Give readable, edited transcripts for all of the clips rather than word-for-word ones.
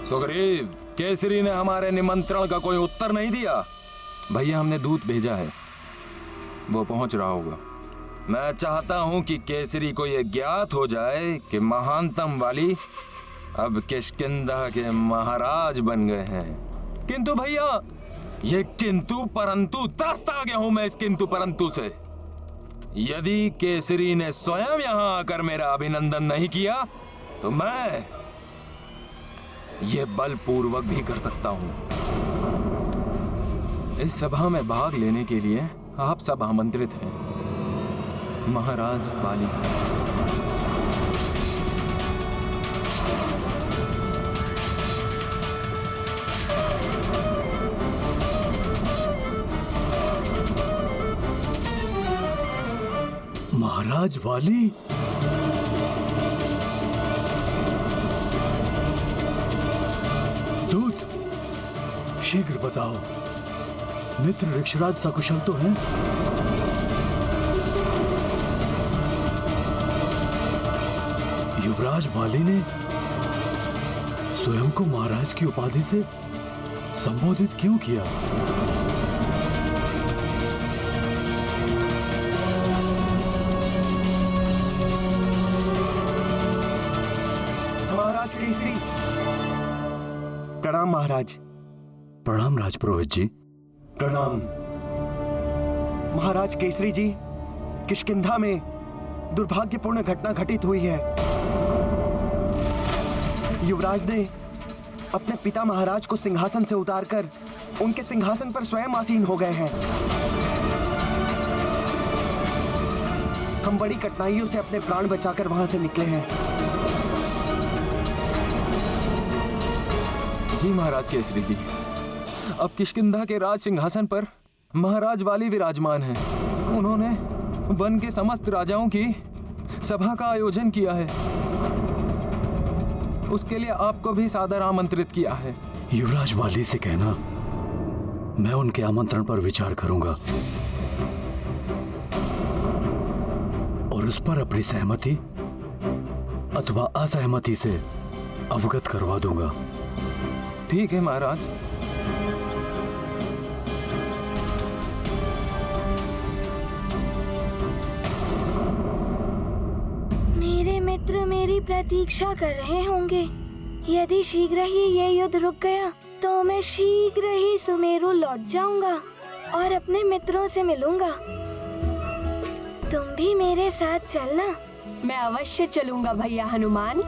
सुग्रीव, केसरी ने हमारे निमंत्रण का कोई उत्तर नहीं दिया। भैया, हमने दूत भेजा है, वो पहुंच रहा होगा। मैं चाहता हूं कि केसरी को यह ज्ञात हो जाए कि महानतम वाली अब किष्किंधा के महाराज बन गए हैं। किंतु भैया, ये किंतु परंतु त्रस्त आ गया हूं मैं इस किंतु परंतु से। यदि केसरी ने स्वयं यहां आकर मेरा अभिनंदन नहीं किया तो मैं ये बलपूर्वक भी कर सकता हूं। इस सभा में भाग लेने के लिए आप सब आमंत्रित हैं। महाराज वाली। महाराज वाली? दूत, शीघ्र बताओ, मित्र ऋक्षराज सकुशल तो हैं? युवराज वाली ने स्वयं को महाराज की उपाधि से संबोधित क्यों किया? महाराज केसरी। प्रणाम महाराज। प्रणाम राजपुरोहित जी। प्रणाम। महाराज केसरी जी, किष्किंधा में दुर्भाग्यपूर्ण घटना घटित हुई है। युवराज ने अपने पिता महाराज को सिंहासन से उतारकर उनके सिंहासन पर स्वयं आसीन हो गए हैं। हम बड़ी कठिनाइयों से अपने प्राण बचाकर वहां से निकले हैं। जी महाराज केसरी जी, अब किष्किंधा के राज सिंहासन पर महाराज वाली विराजमान हैं। उन्होंने वन के समस्त राजाओं की सभा का आयोजन किया है। उसके लिए आपको भी सादर आमंत्रित किया है। युवराज वाली से कहना, मैं उनके आमंत्रण पर विचार करूंगा और उस पर अपनी सहमति अथवा असहमति से अवगत करवा दूंगा। ठीक है महाराज। मेरे मित्र मेरी प्रतीक्षा कर रहे होंगे। यदि शीघ्र ही ये युद्ध रुक गया तो मैं शीघ्र ही सुमेरु लौट जाऊंगा और अपने मित्रों से मिलूंगा। तुम भी मेरे साथ चलना। मैं अवश्य चलूंगा भैया हनुमान।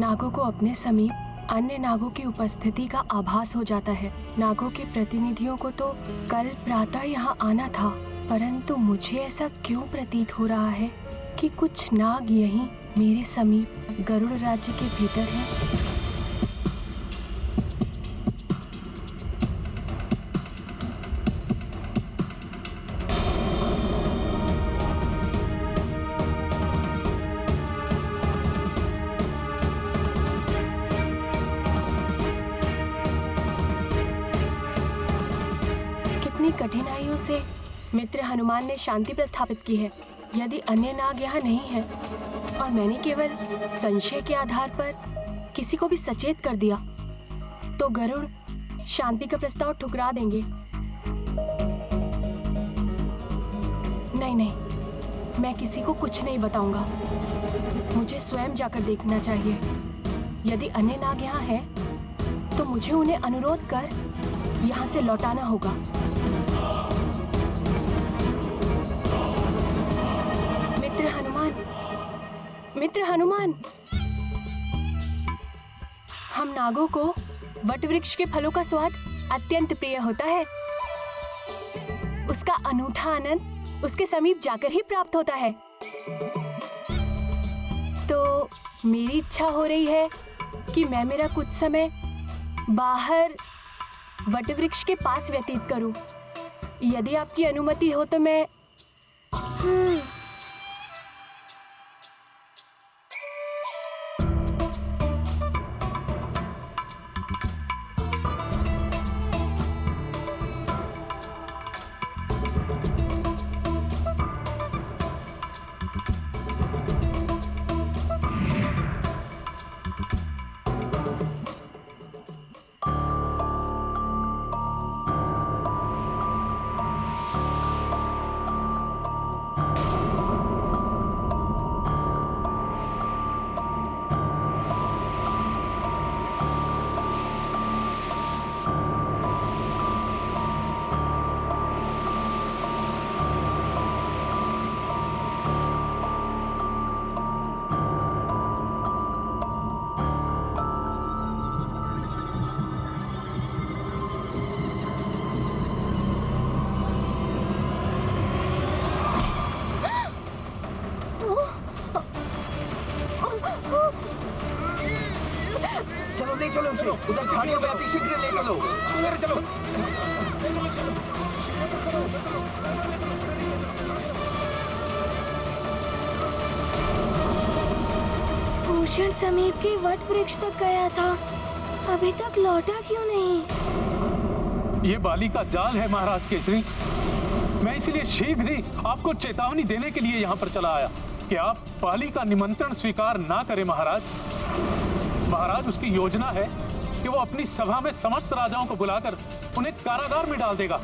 नागों को अपने समीप अन्य नागों की उपस्थिति का आभास हो जाता है। नागों के प्रतिनिधियों को तो कल प्रातः यहाँ आना था, परंतु मुझे ऐसा क्यों प्रतीत हो रहा है कि कुछ नाग यहीं मेरे समीप गरुड़ राज्य के भीतर हैं। कठिनाइयों से मित्र हनुमान ने शांति प्रस्थापित की है। यदि अन्य नाग यहाँ नहीं है और मैंने केवल संशय के आधार पर किसी को भी सचेत कर दिया तो गरुड़ शांति का प्रस्ताव ठुकरा देंगे। नहीं नहीं, मैं किसी को कुछ नहीं बताऊंगा। मुझे स्वयं जाकर देखना चाहिए। यदि अन्य नाग यहाँ है तो मुझे उन्हें अनुरोध कर यहाँ से लौटाना होगा। हनुमान, मित्र हनुमान, हम नागों को वट वृक्ष के फलों का स्वाद अत्यंत प्रिय होता है। उसका अनूठा आनंद उसके समीप जाकर ही प्राप्त होता है। तो मेरी इच्छा हो रही है कि मैं मेरा कुछ समय बाहर वट वृक्ष के पास व्यतीत करूं। यदि आपकी अनुमति हो तो मैं चलो ले चलो उसे, उधर झाड़ियों में अति शीघ्र ले चलो। चलो भूषण समीप के वट वृक्ष तक गया था, अभी तक लौटा क्यों नहीं? ये बाली का जाल है महाराज केसरी। मैं इसलिए शीघ्र ही आपको चेतावनी देने के लिए यहाँ पर चला आया कि आप बाली का निमंत्रण स्वीकार ना करें महाराज। महाराज, उसकी योजना है कि वो अपनी सभा में समस्त राजाओं को बुलाकर उन्हें कारागार में डाल देगा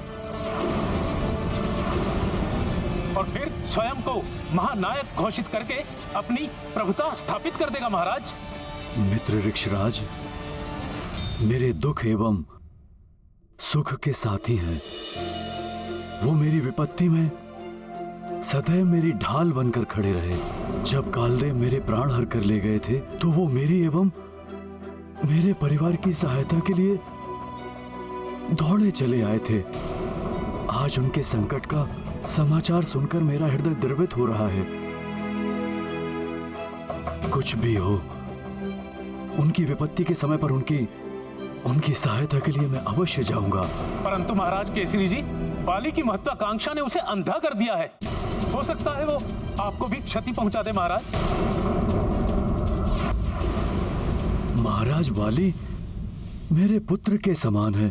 और फिर स्वयं को महानायक घोषित करके अपनी प्रभुता स्थापित कर देगा महाराज। मित्र ऋक्षराज मेरे दुख एवं सुख के साथी हैं। वो मेरी विपत्ति में सदैव मेरी ढाल बनकर खड़े रहे। जब कालदेव मेरे प्राण हर कर ले गए थे तो वो मेरी एवं मेरे परिवार की सहायता के लिए दौड़े चले आए थे। आज उनके संकट का समाचार सुनकर मेरा हृदय द्रवित हो रहा है। कुछ भी हो, उनकी विपत्ति के समय पर उनकी सहायता के लिए मैं अवश्य जाऊंगा। परंतु महाराज केसरी जी, बाली की महत्वाकांक्षा ने उसे अंधा कर दिया है। हो सकता है वो आपको भी क्षति पहुंचा दे महाराज। महाराज, बाली मेरे पुत्र के समान है।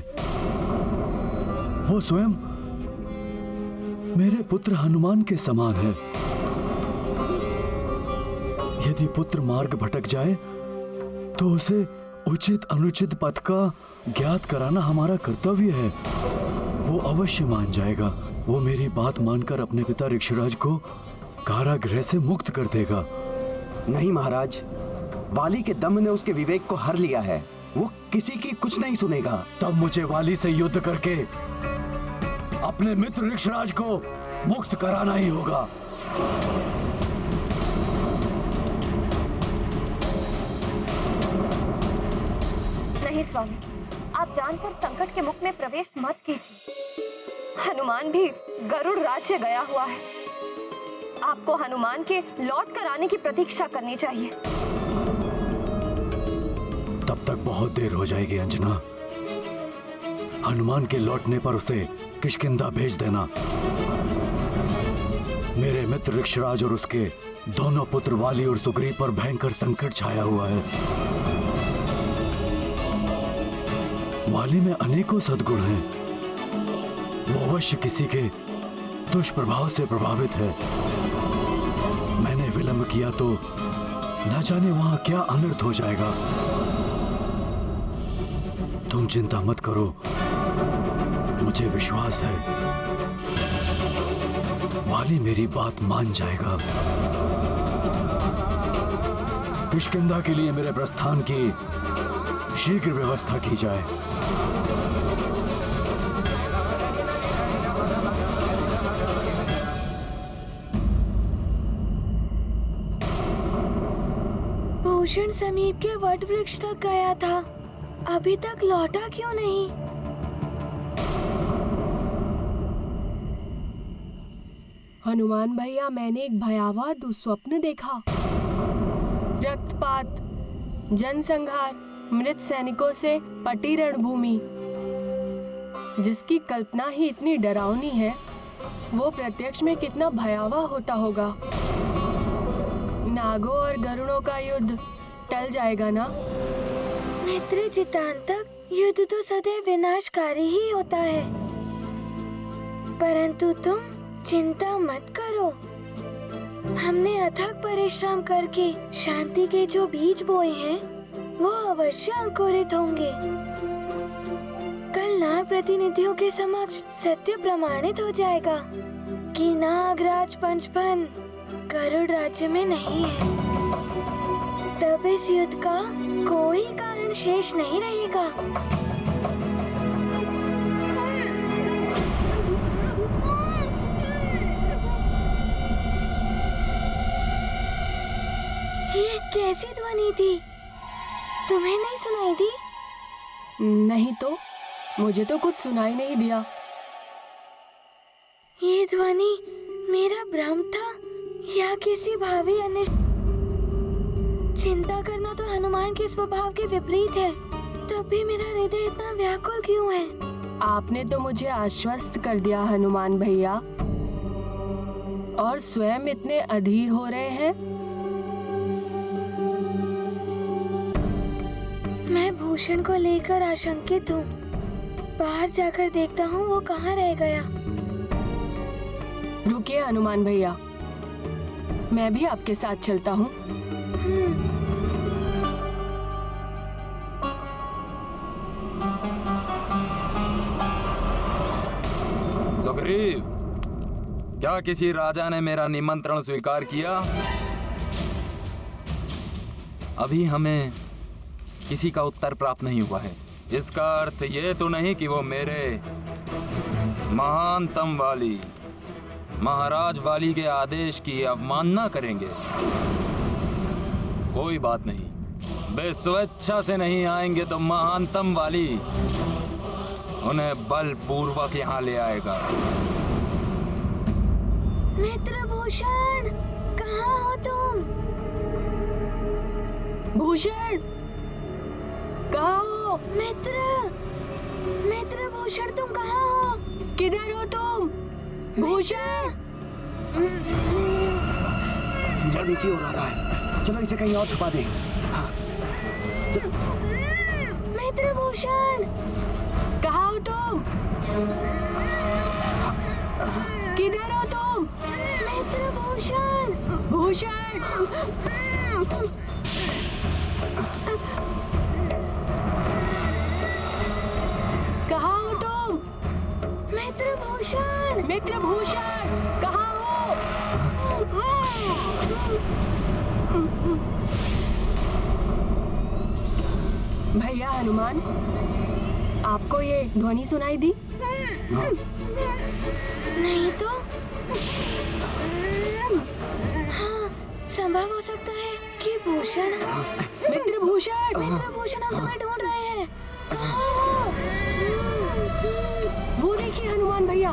वो स्वयं मेरे पुत्र हनुमान के समान है। यदि पुत्र मार्ग भटक जाए तो उसे उचित अनुचित पथ का ज्ञात कराना हमारा कर्तव्य है। वो अवश्य मान जाएगा। वो मेरी बात मानकर अपने पिता ऋक्षराज को कारागृह से मुक्त कर देगा। नहीं महाराज, वाली के दम ने उसके विवेक को हर लिया है। वो किसी की कुछ नहीं सुनेगा। तब मुझे वाली से युद्ध करके अपने मित्र ऋक्षराज को मुक्त कराना ही होगा। नहीं स्वामी, आप जानकर संकट के मुख में प्रवेश मत कीजिए। हनुमान भी गरुड़ राज्य गया हुआ है। आपको हनुमान के लौट कर आने की प्रतीक्षा करनी चाहिए। तब तक बहुत देर हो जाएगी अंजना। हनुमान के लौटने पर उसे किष्किंधा भेज देना। मेरे मित्र ऋक्षराज और उसके दोनों पुत्र वाली और सुग्रीव पर भयंकर संकट छाया हुआ है। वाली में अनेकों सद्गुण हैं। वो अवश्य किसी के दुष्प्रभाव से प्रभावित है। मैंने विलंब किया तो न जाने वहां क्या अनर्थ हो जाएगा। तुम चिंता मत करो, मुझे विश्वास है वाली मेरी बात मान जाएगा। किष्किंधा के लिए मेरे प्रस्थान की शीघ्र व्यवस्था की जाए। भूषण समीप के वट वृक्ष तक गया था, अभी तक लौटा क्यों नहीं? हनुमान भैया, मैंने एक भयावह दुस्वप्न देखा। रक्तपात, जनसंहार, मृत सैनिकों से पटी रणभूमि, जिसकी कल्पना ही इतनी डरावनी है, वो प्रत्यक्ष में कितना भयावह होता होगा। नागों और गरुड़ों का युद्ध टल जाएगा ना? मित्र चितांतक, युद्ध तो सदैव विनाशकारी ही होता है, परंतु तुम चिंता मत करो। हमने अथक परिश्रम करके शांति के जो बीज बोए हैं, वो अवश्य अंकुरित होंगे। कल नाग प्रतिनिधियों के समक्ष सत्य प्रमाणित हो जाएगा कि नागराज पंचफन गरुड़ राज्य में नहीं है। तब इस युद्ध का कोई कारण शेष नहीं रहेगा। ये कैसी ध्वनि थी? तुम्हें नहीं सुनाई दी? नहीं तो, मुझे तो कुछ सुनाई नहीं दिया। ये ध्वनि मेरा भ्रम था या किसी भावी अन्य? चिंता करना तो हनुमान के स्वभाव के विपरीत है, तब भी मेरा हृदय इतना व्याकुल क्यों है? आपने तो मुझे आश्वस्त कर दिया हनुमान भैया, और स्वयं इतने अधीर हो रहे हैं। मैं भूषण को लेकर आशंकित हूँ। बाहर जाकर देखता हूँ वो कहाँ रह गया। रुकिए हनुमान भैया, मैं भी आपके साथ चलता हूँ। सुग्रीव, क्या किसी राजा ने मेरा निमंत्रण स्वीकार किया? अभी हमें किसी का उत्तर प्राप्त नहीं हुआ है। इसका अर्थ ये तो नहीं कि वो मेरे महानतम वाली महाराज वाली के आदेश की अवमानना करेंगे। कोई बात नहीं, वे स्वेच्छा से नहीं आएंगे तो महानतम वाली उन्हें बलपूर्वक यहाँ ले आएगा। मित्र भूषण, कहाँ हो तुम? भूषण, कहाँ हो? मित्र भूषण, तुम कहाँ हो? किधर हो तुम? भूषण! जल्दी से हो रहा है, चलो इसे कहीं और छुपा दे। मित्र भूषण, कहाँ हो तुम? किधर हो तुम? मित्र भूषण! भूषण! कहाँ हो तुम? मित्र भूषण! मित्र भूषण, कहाँ हो? भैया हनुमान, आपको ये ध्वनि सुनाई दी? नहीं तो? हाँ, संभव हो सकता है कि भूषण। मित्र भूषण! मित्र भूषण, हम तुम्हें ढूंढ रहे हैं। कहाँ हो? वो देखिए हनुमान भैया,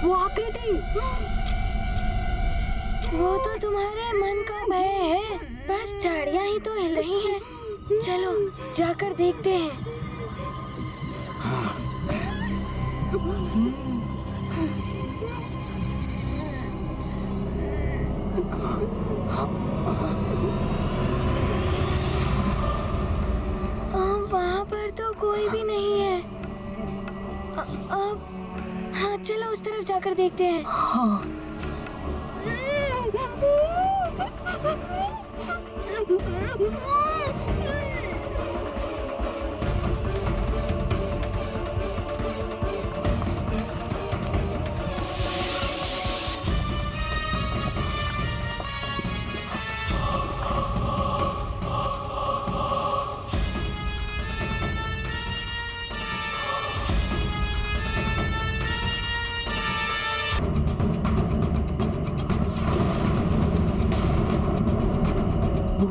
वो आकृति। वो तो तुम्हारे मन का भय है, बस झाड़ियाँ ही तो हिल रही हैं। चलो जाकर देखते हैं। वहाँ पर तो कोई भी नहीं है। अब हाँ, चलो उस तरफ जाकर देखते हैं। हाँ।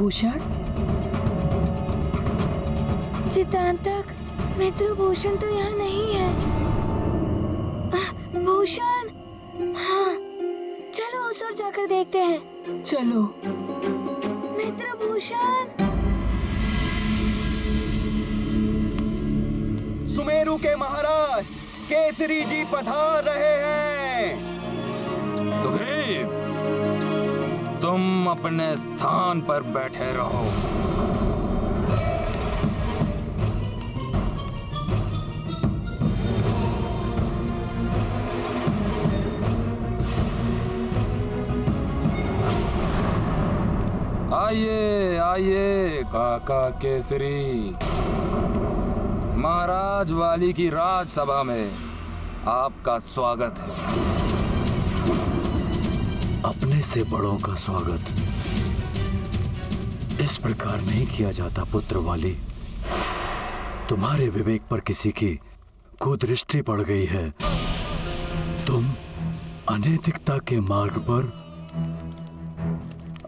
भूषण, चितांतक, मित्रभूषण तो यहाँ नहीं है। भूषण, हाँ, चलो उस ओर जाकर देखते हैं। चलो। मित्रभूषण, सुमेरु के महाराज केसरी जी पधार रहे हैं। सुग्रीव, तुम अपने स्थान पर बैठे रहो। आइए आइए काका केसरी, महाराज वाली की राजसभा में आपका स्वागत है। अपने से बड़ों का स्वागत इस प्रकार नहीं किया जाता पुत्र वाली। तुम्हारे विवेक पर किसी की कुदृष्टि पड़ गई है। तुम अनैतिकता के मार्ग पर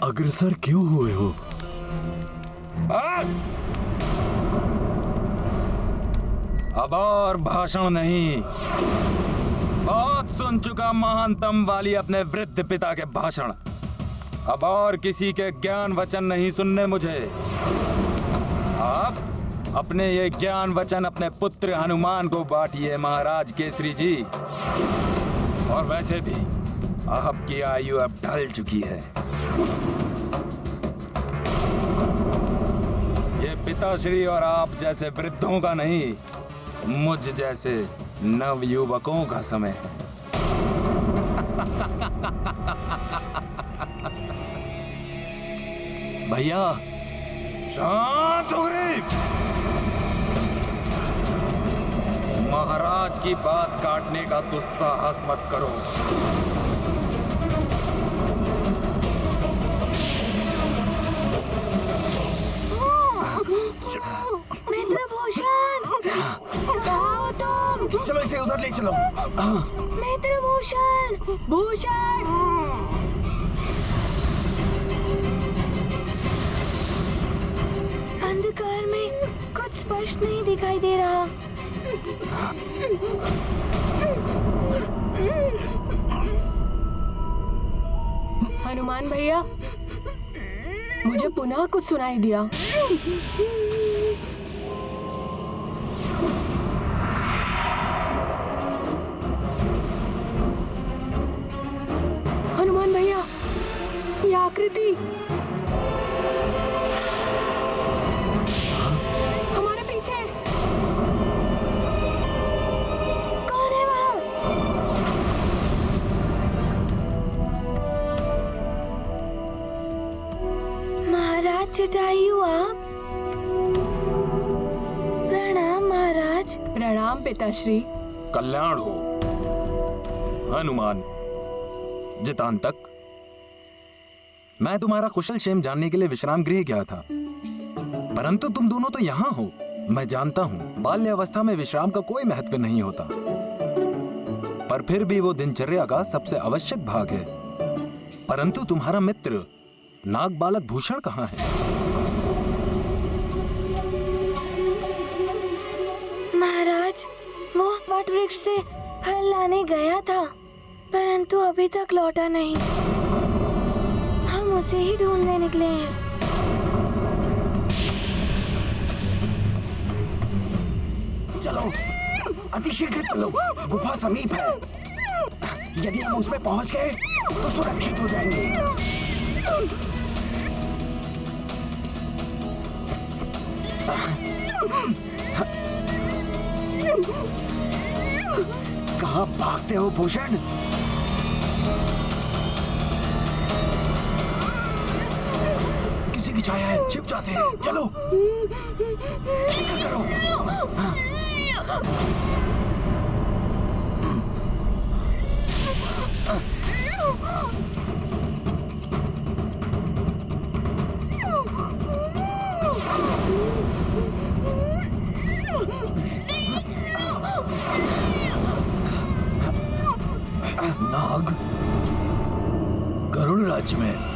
अग्रसर क्यों हुए हो? अब और भाषण नहीं, बहुत सुन चुका महानतम वाली अपने वृद्ध पिता के भाषण। अब और किसी के ज्ञान वचन नहीं सुनने मुझे। आप अपने ये ज्ञान वचन अपने पुत्र हनुमान को बांटिए महाराज केसरी जी। और वैसे भी आपकी आयु अब ढल चुकी है। ये पिताश्री और आप जैसे वृद्धों का नहीं, मुझ जैसे नव युवकों का समय है। भैया शांत सुग्रीव, महाराज की बात काटने का दुस्साहस मत करो। मित्रभूषण, कहाँ हो तुम? चलो इसे उधर ले चलो। मित्रभूषण, भूषण, अंधकार में कुछ स्पष्ट नहीं दिखाई दे रहा। हनुमान भैया, मुझे पुनः कुछ सुनाई दिया। हनुमान भैया, ये आकृति हमारे पीछे। कौन है वहाँ? महाराज जटायु, आप? प्रणाम महाराज। प्रणाम पिताश्री। कल्याण हो हनुमान। जितांतक, मैं तुम्हारा कुशल क्षेम जानने के लिए विश्राम गृह गया था, परंतु तुम दोनों तो यहाँ हो। मैं जानता हूँ बाल्यावस्था में विश्राम का कोई महत्व नहीं होता, पर फिर भी वो दिनचर्या का सबसे आवश्यक भाग है। परंतु तुम्हारा मित्र नाग बालक भूषण कहाँ है? महाराज, वो वट वृक्ष से फल लाने गया था, परंतु अभी तक लौटा नहीं। हम उसे ही ढूंढने निकले हैं। चलो, अतिशीघ्र चलो, गुफा समीप है। यदि हम उसमें पहुंच गए तो सुरक्षित हो जाएंगे। कहाँ भागते हो भूषण? किसी की छाया है, छिप जाते हैं। चलो, शीघ्र करो। नाग गरुड़ राज्य में